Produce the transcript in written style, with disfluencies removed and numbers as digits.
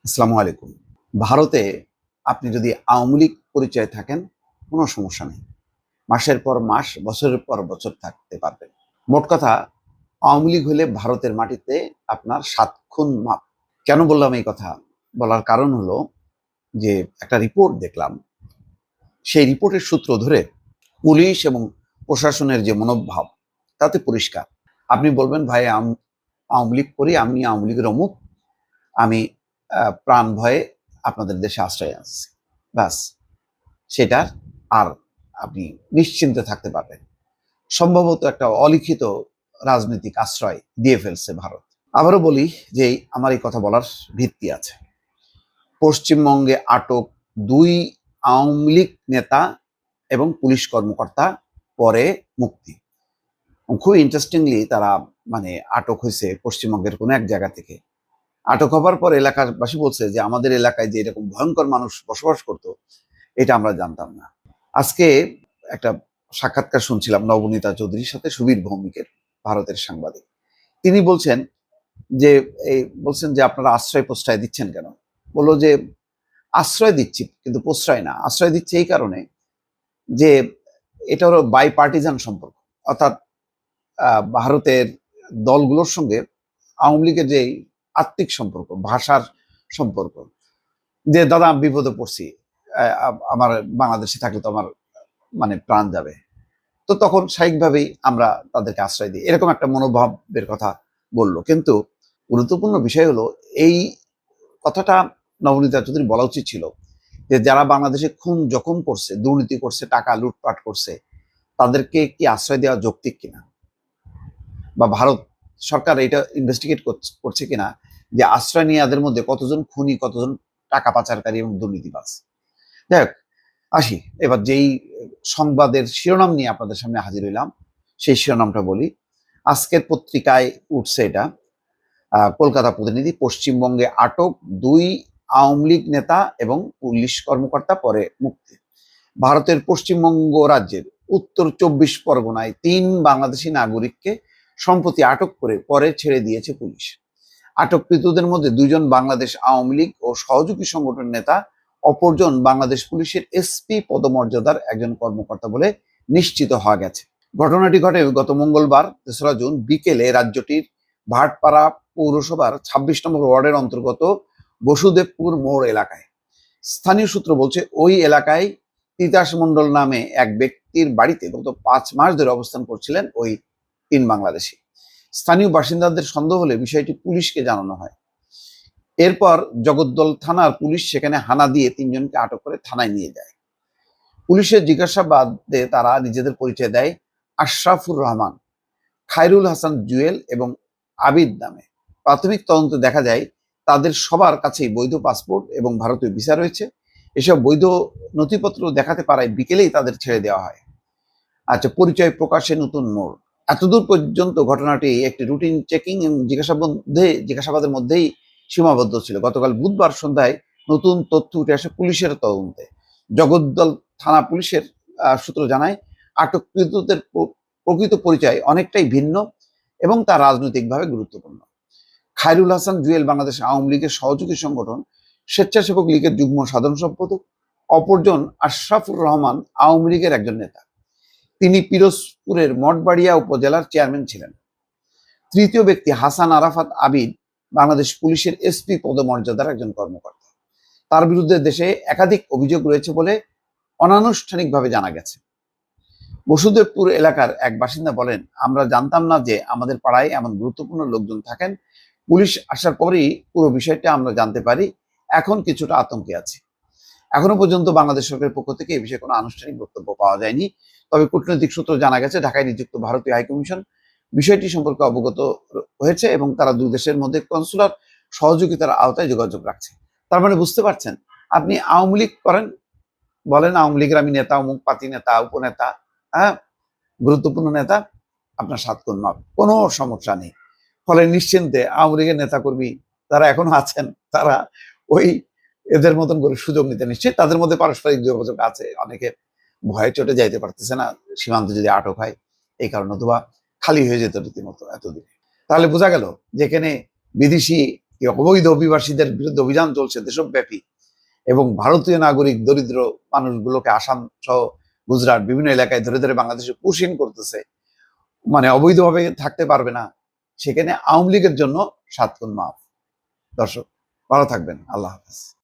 আসসালামু আলাইকুম। ভারতে আপনি যদি আওয়ামী লীগ পরিচয়ে থাকেন, কোনো সমস্যা নেই। মাসের পর মাস, বছরের পর বছর থাকতে পারবেন। মোট কথা, আওয়ামী লীগ হলে ভারতের মাটিতে আপনার ৭ খুন মাপ। কেন বললাম এই কথা? বলার কারণ হলো যে একটা রিপোর্ট দেখলাম। সেই রিপোর্টের সূত্র ধরে পুলিশ এবং প্রশাসনের যে মনোভাব, তাতে পরিষ্কার। আপনি বলবেন, ভাই আওয়ামী লীগ করি, আমি আওয়ামী লীগের অমুক, আমি প্রাণ ভয়ে আপনাদের দেশে আশ্রয় আনছি। ব্যাস, সেটার আর আপনি নিশ্চিন্তে থাকতে পারবেন। সম্ভবত একটা অলিখিত রাজনৈতিক আশ্রয় দিয়ে ফেলছে ভারত। আবারও বলি যে আমার এই কথা বলার ভিত্তি আছে। পশ্চিমবঙ্গে আটক ২ আওয়ামী লীগ নেতা এবং পুলিশ কর্মকর্তা, পরে মুক্তি। খুব ইন্টারেস্টিংলি তারা আটক হয়েছে পশ্চিমবঙ্গের কোনো এক জায়গা থেকে। আটক হবার পর এলাকাবাসী বলছে যে আমাদের এলাকায় যে এরকম ভয়ঙ্কর মানুষ বসবাস করত, এটা আমরা জানতাম না। আজকে একটা সাক্ষাৎকার শুনছিলাম নবনীতা চৌধুরীর সাথে, সুবীর ভৌমিকের, ভারতের সাংবাদিক। তিনি বলছেন যে আপনারা আশ্রয় প্রশ্রয় দিচ্ছেন কেন? বললো যে আশ্রয় দিচ্ছি, কিন্তু প্রশ্রয় না। আশ্রয় দিচ্ছে এই কারণে যে এটা হলো বাই পার্টিজান সম্পর্ক, অর্থাৎ ভারতের দলগুলোর সঙ্গে আওয়ামী লীগের যে আত্মিক সম্পর্ক, ভাষার সম্পর্ক, যে দাদা আমি বিপদে পড়ছি, আমার বাংলাদেশে থাকলে তো আমার প্রাণ যাবে, তো তখন স্বাভাবিকভাবেই আমরা তাদেরকে আশ্রয় দিই, এরকম একটা মনোভাবের কথা বললো। কিন্তু গুরুত্বপূর্ণ বিষয় হলো, এই কথাটা নবনীতা চৌধুরী বলা উচিত ছিল যে যারা বাংলাদেশে খুন জখম করছে, দুর্নীতি করছে, টাকা লুটপাট করছে, তাদেরকে কি আশ্রয় দেওয়া যৌক্তিক কিনা, বা ভারত সরকার এটা ইনভেস্টিগেট করছে কিনা যে আশ্রয় নিয়ে এদের মধ্যে কতজন খুনি, কতজন টাকা পাচারকারী এবং দুর্নীতিবাজ। যাই হোক, আসি এবার যেই সংবাদের শিরোনাম নিয়ে আপনাদের সামনে হাজির হইলাম, সেই শিরোনামটা বলি। আজকের পত্রিকায় উঠছে এটা, কলকাতা প্রতিনিধি, পশ্চিমবঙ্গে আটক ২ আওয়ামী লীগ নেতা এবং পুলিশ কর্মকর্তা, পরে মুক্তি। ভারতের পশ্চিমবঙ্গ রাজ্যের উত্তর ২৪ পরগনায় ৩ বাংলাদেশি নাগরিককে সম্প্রতি আটক করে পরে ছেড়ে দিয়েছে পুলিশ। আটককৃতদের মধ্যে ২ জন বাংলাদেশ আওয়ামী লীগ ও সহযোগী সংগঠন নেতা, অপরজন বাংলাদেশ পুলিশের এসপি পদমর্যাদার একজন কর্মকর্তা বলে নিশ্চিত হওয়া গেছে। ঘটনাটি ঘটে গত মঙ্গলবার ৩রা জুন বিকেলে রাজ্যটির ভাটপাড়া পৌরসভার ২৬ নম্বর ওয়ার্ডের অন্তর্গত বসুদেবপুর মোড় এলাকায়। স্থানীয় সূত্র বলছে, ওই এলাকায় তিতাস মণ্ডল নামে এক ব্যক্তির বাড়িতে গত ৫ মাস ধরে অবস্থান করছিলেন ওই ৩ বাংলাদেশি। স্থানীয় বাসিন্দাদের সন্দেহ হলে বিষয়টি পুলিশকে জানানো হয়। এরপর জগদ্দল থানার পুলিশ সেখানে হানা দিয়ে ৩ জনকে আটক করে থানায় নিয়ে যায়। পুলিশের জিজ্ঞাসাবাদে তারা নিজেদের পরিচয় দেয় আশরাফুর রহমান, খায়রুল হাসান জুয়েল এবং আবিদ নামে। প্রাথমিক তদন্তে দেখা যায় তাদের সবার কাছেই বৈধ পাসপোর্ট এবং ভারতীয় ভিসা রয়েছে। এসব বৈধ নথিপত্র দেখাতে পারায় বিকেলেই তাদের ছেড়ে দেওয়া হয়। আচ্ছা, পরিচয় প্রকাশে নতুন মোড়। এতদূর পর্যন্ত ঘটনাটি একটি রুটিন চেকিং এবং জিজ্ঞাসাবাদের মধ্যেই সীমাবদ্ধ ছিল। গতকাল বুধবার সন্ধ্যায় নতুন তথ্য উঠে আসে পুলিশের তদন্তে। জগদ্দল থানা পুলিশের সূত্র জানায়, আটককৃতদের প্রকৃত পরিচয় অনেকটাই ভিন্ন এবং তা রাজনৈতিকভাবে গুরুত্বপূর্ণ। খায়রুল হাসান জুয়েল বাংলাদেশ আওয়ামী লীগের সহযোগী সংগঠন স্বেচ্ছাসেবক লীগের যুগ্ম সাধারণ সম্পাদক। অপরজন আশরাফুর রহমান আওয়ামী লীগের একজন নেতা। তিনি পিরোজপুরের মঠবাড়িয়া উপজেলার চেয়ারম্যান ছিলেন। তৃতীয় ব্যক্তি হাসান আরাফাত আবিদ বাংলাদেশ পুলিশের এসপি পদমর্যাদার একজন কর্মকর্তা। তার বিরুদ্ধে দেশে একাধিক অভিযোগ রয়েছে বলে অনানুষ্ঠানিকভাবে জানা গেছে। বসুদেবপুর এলাকার এক বাসিন্দা বলেন, আমরা জানতাম না যে আমাদের পাড়ায় এমন গুরুত্বপূর্ণ লোকজন থাকেন। পুলিশ আসার পরেই পুরো বিষয়টা আমরা জানতে পারি। এখন কিছুটা আতঙ্কে আছি। এখনো পর্যন্ত বাংলাদেশ সরকারের পক্ষ থেকে এই বিষয়ে কোনো আনুষ্ঠানিক বক্তব্য পাওয়া যায়নি। তবে কূটনৈতিক সূত্র জানা গেছে, ঢাকায় নিযুক্ত ভারতীয় হাইকমিশন বিষয়টি সম্পর্কে অবগত হয়েছে এবং তারা দুই দেশের মধ্যে কনসুলার সহযোগিতার আওতায় যোগাযোগ রাখছে। তার মানে বুঝতে পারছেন, আপনি আওয়ামী লীগ করেন, বলেন আওয়ামী লীগের আমি নেতা, অমুক পাতি নেতা, উপনেতা, গুরুত্বপূর্ণ নেতা, আপনার ৭ খুন মাপ, কোনো সমস্যা নেই। ফলে নিশ্চিন্তে আওয়ামী লীগের নেতাকর্মী যারা এখনো আছেন, তারা ওই এদের মতন করে সুযোগ নিতে নিশ্চিত। তাদের মধ্যে পারস্পরিক যোগাযোগ আছে, অনেকে ভয়ে চটে যাইতে পারতেছে না সীমান্তে যদি আটক হয়, এই কারণে, অথবা খালি হয়ে যেত রীতিমতো এতদিনে। তাহলে বোঝা গেল যেখানে বিদেশি এই অবৈধ অভিবাসীদের বিরুদ্ধে অভিযান চলছে দেশব্যাপী, এবং ভারতীয় নাগরিক দরিদ্র মানুষগুলোকে আসাম সহ গুজরাট বিভিন্ন এলাকায় ধরে ধরে বাংলাদেশে পুশিং করতেছে, মানে অবৈধভাবে থাকতে পারবে না, সেখানে আওয়ামী লীগের জন্য 7 খুন মাফ। দর্শক ভালো থাকবেন, আল্লাহ হাফেজ।